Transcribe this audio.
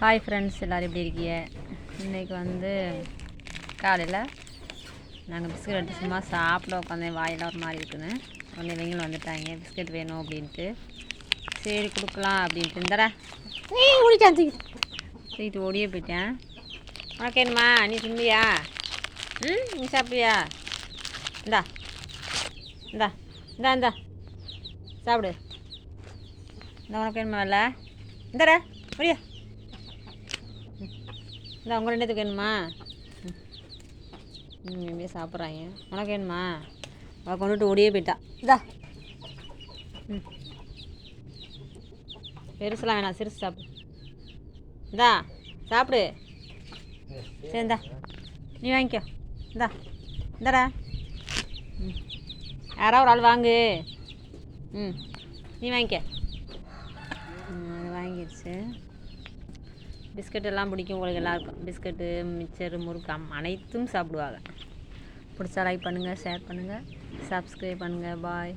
Hi friends, எல்லோரும் எப்படி இருக்கீங்க? இன்றைக்கி வந்து காலையில் நாங்கள் பிஸ்கட் எடுத்து சும்மா சாப்பிட உட்காந்தேன். வாயில் ஒரு மாதிரி இருக்குன்னு உடனே இவங்களும் வந்துட்டாங்க. பிஸ்கட் வேணும் அப்படின்ட்டு சரி கொடுக்கலாம் அப்படின்ட்டு இந்தடா ஓடிட்டான். தூக்கிட்டு ஓடியே போயிட்டேன். உனக்கு வேணுமா? நீ திம்பியா? நீ சாப்பிடுவியா? இந்தா இந்தா இந்தா இந்தா சாப்பிடு. இந்த உனக்கு வேணுமா? இல்லை இந்தடா ஓடியா. இந்த உங்கள் ரெண்டுத்துக்கு வேணுமா? எப்படியே சாப்பிட்றாங்க. உனக்கு வேணுமா? அவள் கொண்டுட்டு ஓடியே போயிட்டா. இதா பெருசுலாம் வேணாம், சிறுசு சாப்பிடு. இந்தா சாப்பிடு. சரி இந்தா நீ வாங்கிக்கோ. இந்தா இந்தடா யாராவது ஒரு ஆள் வாங்கு. நீ வாங்கிக்க. அது வாங்கிடுச்சு. பிஸ்கட் எல்லாம் பிடிக்கும் உங்களுக்கு எல்லாருக்கும். பிஸ்கட்டு, மிக்சரு, முறுக்கம் அனைத்தும் சாப்பிடுவாங்க. பிடிச்சா லைக் பண்ணுங்கள், ஷேர் பண்ணுங்கள், சப்ஸ்கிரைப் பண்ணுங்கள். பாய்.